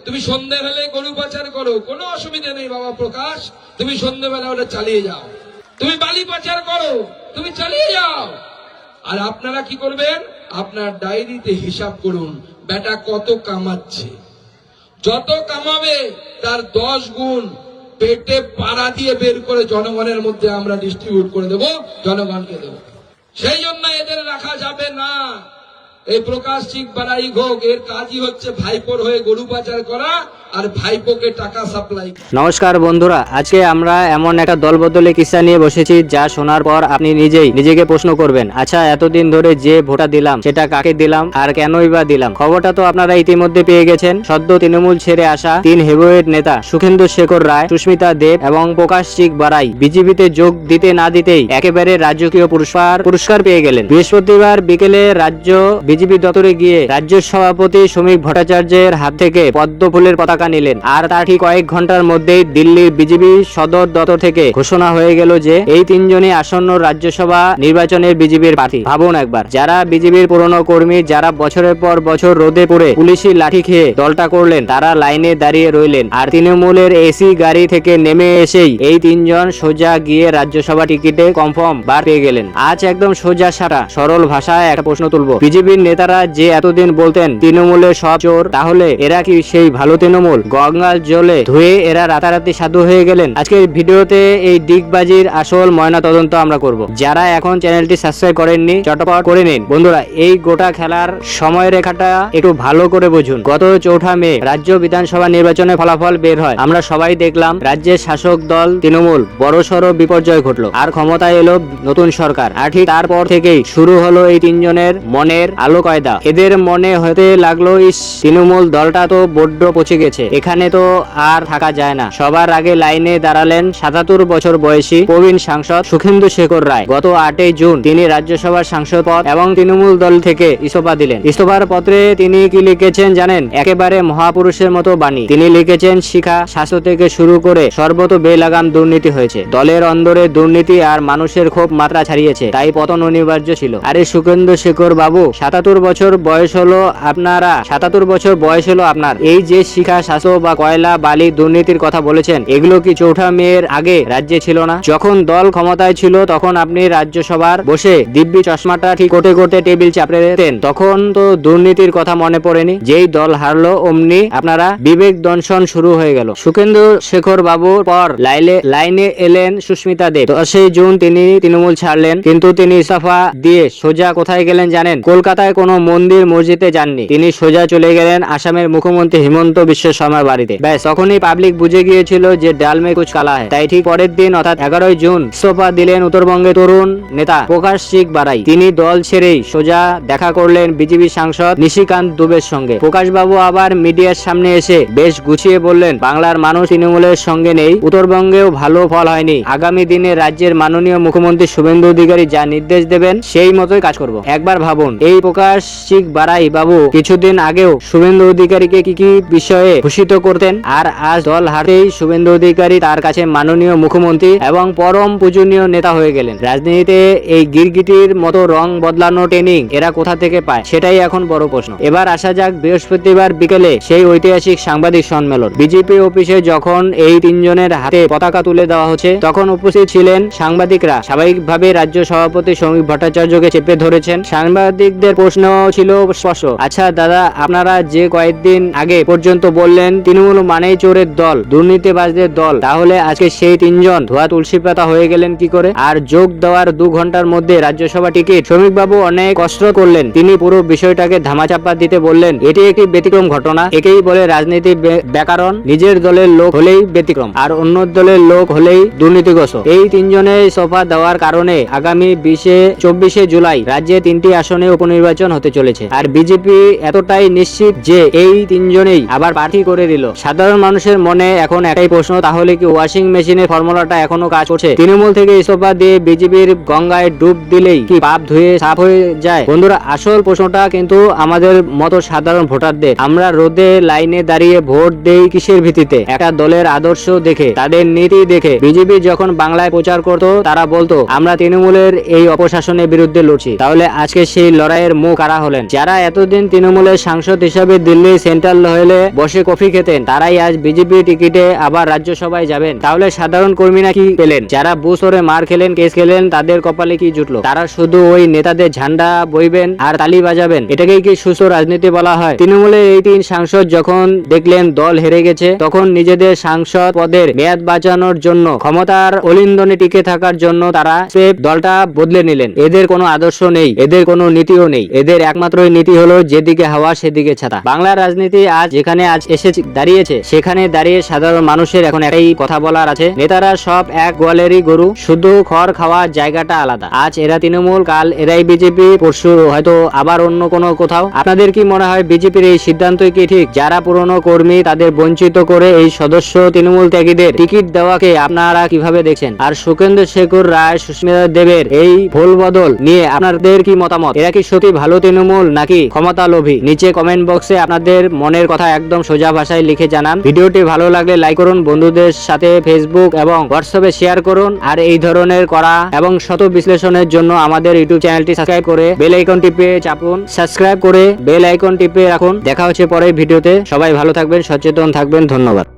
তুমি সন্ধ্যে হলে গরু পাচার করো, কোনো অসুবিধা নেই বাবা প্রকাশ, তুমি সন্ধ্যেবেলা ওটা চালিয়ে যাও। তুমি বালি পাচার করো, তুমি চালিয়ে যাও। আর আপনারা কি করবেন? আপনার ডায়েরিতে হিসাব করুন বেটা কত কামাচ্ছে। যত কামাবে তার 10 গুণ পেটে পাড়া দিয়ে বের করে জনগণের মধ্যে আমরা ডিস্ট্রিবিউট করে দেব, জনগণকে দেব। সেই জন্য এদের রাখা যাবে না। এই প্রকাশ সিং বারাই ঘোষ এর কাজই হচ্ছে ভাইপোর হয়ে গরু পাচার করা আর ভাইপোকে টাকা সাপ্লাই। নমস্কার বন্ধুরা, আজকে আমরা এমন একটা দলবদলে কিস্সা নিয়ে বসেছি যা শোনার পর আপনি নিজেই নিজেকে প্রশ্ন করবেন, আচ্ছা এতদিন ধরে যে ভোটটা দিলাম সেটা কাকে দিলাম আর কেনই বা দিলাম। খবরটা তো আপনারা ইতিমধ্যে পেয়ে গেছেন। সদ্য তৃণমূল ছেড়ে আসা 3 হেভিওয়েট নেতা সুখেন্দু শেখর রায়, সুস্মিতা দেব এবং প্রকাশ সিং বারাই বিজেপিতে যোগ দিতে না দিতেই একেবারে রাজকীয় পুরস্কার পেয়ে গেলেন। বৃহস্পতিবার বিকেলে রাজ্য বিজেপি দপ্তরে গিয়ে রাজ্য সভাপতি শ্রমিক ভট্টাচার্যের হাত থেকে পদ্ম ফুলের পতাকা নিলেন। আর তার ঠিক কয়েক ঘন্টার মধ্যেই দিল্লির বিজেপি সদর দপ্তর থেকে ঘোষণা হয়ে গেল যে এই 3 জনই আসন্ন রাজ্যসভা নির্বাচনের বিজেপির প্রার্থী। ভাবুন একবার, যারা বিজেপির পুরনো কর্মী, যারা বছরের পর বছর রোদে পড়ে পুলিশি লাঠি খেয়ে দলটা করলেন, তারা লাইনে দাঁড়িয়ে রইলেন। আর তৃণমূলের এসি গাড়ি থেকে নেমে এসেই এই 3 জন সোজা গিয়ে রাজ্যসভা টিকিটে কনফার্ম বার পেয়ে গেলেন। আজ একদম সোজা সাটা সরল ভাষায় একটা প্রশ্ন তুলব। বিজেপির নেতারা যে এতদিন বলতেন তৃণমূলের সব চোর, তাহলে এরা কি সেই ভালো তৃণমূল? গঙ্গার জলে ধুয়ে এরা রাতারাতি সাধু হয়ে গেলেন? আজকের ভিডিওতে এই ডিগবাজির আসল ময়না তদন্ত আমরা করব। যারা এখন চ্যানেলটি সাবস্ক্রাইব করেননি চটপট করে নিন। বন্ধুরা, এই গোটা খেলার সময় রেখাটা একটু ভালো করে বুঝুন। গত 4 মে রাজ্য বিধানসভা নির্বাচনে ফলাফল বের হয়। আমরা সবাই দেখলাম রাজ্যের শাসক দল তৃণমূল বড়সড় বিপর্যয় ঘটলো আর ক্ষমতায় এলো নতুন সরকার। আর ঠিক তারপর থেকেই শুরু হলো এই 3 জনের মনের আলো কয়দা। এদের মনে হতে লাগলো, ইস তৃণমূল দলটা তো বড্ড পচে গেছে, এখানে তো আর থাকা যায় না। সবার আগে লাইনে দাঁড়ালেন 77 বছর বয়সী প্রবীণ সাংসদ সুখেন্দু শেখর রায়। গত 8 জুন তিনি রাজ্যসভার সাংসদ পদ এবং তৃণমূল দল থেকে ইস্তফা দিলেন। ইস্তফার পত্রে তিনি কি লিখেছেন জানেন? একেবারে মহাপুরুষের মতো বাণী। তিনি লিখেছেন, শিক্ষা স্বাস্থ্য থেকে শুরু করে সর্বত বেলাগাম দুর্নীতি হয়েছে। দলের অন্দরে দুর্নীতি আর মানুষের ক্ষোভ মাত্রা ছাড়িয়েছে, তাই পতন অনিবার্য ছিল। আরে সুখেন্দু শেখর বাবু, 77 বছর বয়স হলো আপনার। এই যে শিক্ষা স্বাস্থ্য বা কয়লা বালি দুর্নীতির কথা বলেছেন, এগুলো কি 4 মের আগে রাজ্যে ছিল না? যখন দল ক্ষমতায় ছিল তখন আপনি রাজ্যসভার বসে দিব্যি চশমাটা ঠিক করতে করতে টেবিল চাপড়ে দিতেন, তখন তো দুর্নীতির কথা মনে পড়েনি। যেই দল হারলো অমনি আপনারা বিবেক দংশন শুরু হয়ে গেল। সুখেন্দু শেখর বাবুর পর লাইনে এলেন সুস্মিতা দেব। 10 জুন তিনি তৃণমূল ছাড়লেন, কিন্তু তিনি ইস্তফা দিয়ে সোজা কোথায় গেলেন জানেন? কলকাতায় কোনো মন্দির মসজিদে যাননি, তিনি সোজা চলে গেলেন আসামের মুখ্যমন্ত্রী হিমন্ত বিশ্ব শর্মার বাড়িতে। ব্যাস, তখনই পাবলিক বুঝে গিয়েছিল যে ডাল মে কুছ কালা है। তাই ঠিক পরের দিন অর্থাৎ 11 জুন ইস্তফা দিলেন উত্তরবঙ্গের তরুণ নেতা প্রকাশ সিং বারাই। তিনি দল ছেড়েই সোজা দেখা করলেন বিজেপি সাংসদ নিশিকান্ত দুবের সঙ্গে। প্রকাশ বাবু আবার মিডিয়ার সামনে এসে বেশ গুছিয়ে বললেন, বাংলার মানুষ তৃণমূলের সঙ্গে নেই, উত্তরবঙ্গেও ভালো ফল হয়নি, আগামী দিনে রাজ্যের মাননীয় মুখ্যমন্ত্রী শুভেন্দু অধিকারী যা নির্দেশ দেবেন সেই মতোই কাজ করব। একবার ভাবুন, এই প্রকাশ সিং বারাই বাবু কিছুদিন আগেও শুভেন্দু অধিকারীকে কি কি বিষয়ে ভূষিত করতেন, আর আজ দল হারতেই শুভেন্দু অধিকারী তার কাছে মাননীয় মুখ্যমন্ত্রী এবং পরম পূজনীয় নেতা হয়ে গেলেন। রাজনীতিতে এই গিরগিটির মতো রং বদলানো ট্রেনিং এরা কোথা থেকে পায়, সেটাই এখন বড় প্রশ্ন। এবার আসা যাক বৃহস্পতিবার বিকেলে সেই ঐতিহাসিক সাংবাদিক সম্মেলন। বিজেপি অফিসে যখন এই 3 জনের হাতে পতাকা তুলে দেওয়া হচ্ছে, তখন উপস্থিত ছিলেন সাংবাদিকরা। স্বাভাবিকভাবে রাজ্য সভাপতি শ্রমিক ভট্টাচার্যকে চেপে ধরেছেন। সাংবাদিকদের প্রশ্ন ছিল স্পষ্ট, আচ্ছা দাদা, আপনারা যে কয়েকদিন আগে পর্যন্ত বললেন তৃণমূল মানেই চোরের দল, দুর্নীতিবাজদের দল, তাহলে আজকে সেই 3 জন ধোয়া তুলসী পাতা হয়ে গেলেন কি করে? আর যোগ দেওয়ার 2 ঘন্টার মধ্যে রাজ্যসভা টিকিট। শ্রমিকবাবু অনেক কষ্ট করলেন, তিনি পুরো বিষয়টাকে ধামাচাপা দিতে বললেন, এটি একটি ব্যতিক্রম ঘটনা, একেই বলে রাজনীতি ব্যাকরণ। নিজের দলের লোক হলেই ব্যতিক্রম আর অন্য দলের লোক হলেই দুর্নীতিগ্রস্ত। এই 3 জনের ইস্তফা দেওয়ার কারণে আগামী 24 জুলাই রাজ্যে 3টি আসনে উপনির্বাচন হতে চলেছে। আর বিজেপি এতটাই নিশ্চিত যে এই 3 জনেই আবার প্রার্থী করে দিল। সাধারণ মানুষের মনে এখন একটাই প্রশ্ন, তাহলে কি ওয়াশিং মেশিনের ফর্মুলাটা এখনো কাজ করছে? তৃণমূল থেকে ইস্তফা দিয়ে বিজেপির গঙ্গায় ডুব দিলেই কি পাপ ধুয়ে সাফ হয়ে যায়? বন্ধুরা, আসল প্রশ্নটা কিন্তু আমাদের মতো সাধারণ ভোটারদের। আমরা রোদে লাইনে দাঁড়িয়ে ভোট দেই কিসের ভিত্তিতে? একটা দলের আদর্শ দেখে, তাদের নীতি দেখে। বিজেপি যখন বাংলায় প্রচার করত, তারা বলতো আমরা তৃণমূলের এই অপশাসনের বিরুদ্ধে লড়ছি। তাহলে আজকে সেই লড়াইয়ের মুখ কারা হলেন? যারা এতদিন তৃণমূলের সাংসদ হিসাবে দিল্লি সেন্ট্রাল হলে বসে কফি খেতেন তারাই আজ বিজেপি টিকিটে আবার রাজ্যসভায় যাবেন। তাহলে সাধারণ কর্মীরা কি পেলেন? যারা বুসরে মার খেলেন, কেস খেলেন, তাদের কপালে কি জুটলো? তারা শুধু ওই নেতাদের ঝান্ডা বইবেন আর তালি বাজাবেন, এটাকেই কি সুস্থ রাজনীতি বলা হয়? তৃণমূলের এই 3 সাংসদ যখন দেখলেন দল হেরে গেছে, তখন নিজেদের সাংসদ পদের মেয়াদ বাঁচানোর জন্য, ক্ষমতার অলিন্দনে টিকে থাকার জন্য তারা স্রেফ দলটা বদলে নিলেন। এদের কোনো আদর্শ নেই, এদের কোনো নীতিও নেই। এদের একমাত্রই নীতি হলো যেদিকে হাওয়া সেদিকে ছাতা। বাংলার রাজনীতি আজ যেখানে আজ এসে দাঁড়িয়েছে, সেখানে দাঁড়িয়ে সাধারণ মানুষের এখন একটাই কথা বলার আছে, নেতারা সব এক গোয়ালেরই গরু, শুধু খড় খাওয়ার জায়গাটা আলাদা। আজ এরা তৃণমূল, কাল এরাই বিজেপি, পরশু হয়তো আবার অন্য কোনো কোথাও। আপনাদের কি মনে হয় বিজেপির এই সিদ্ধান্তই কি ঠিক? যারা পুরনো কর্মী তাদের বঞ্চিত করে এই সদস্য তৃণমূল ত্যাগীদের টিকিট দেওয়াকে আপনারা কিভাবে দেখছেন? আর সুখেন্দু শেখর রায়, সুস্মিতা দেবের এই ভুল বদল নিয়ে আপনাদের কি মতামত? এরা কি সত্যি ভালো তৃণমূল নাকি ক্ষমতা লোভী? নিচে কমেন্ট বক্সে আপনাদের মনের কথা একদম সোজা ভাষায় লিখে জানান। ভিডিওটি ভালো লাগলে লাইক করুন, বন্ধুদের সাথে ফেসবুক এবং হোয়াটসঅ্যাপে শেয়ার করুন। আর এই ধরনের করা এবং শত বিশ্লেষণের জন্য আমাদের ইউটিউব চ্যানেলটি সাবস্ক্রাইব করে বেল আইকন টিপে চাপুন। সাবস্ক্রাইব করে বেল আইকন টিপে রাখুন। দেখা হচ্ছে পরের ভিডিওতে। সবাই ভালো থাকবেন, সচেতন থাকবেন। ধন্যবাদ।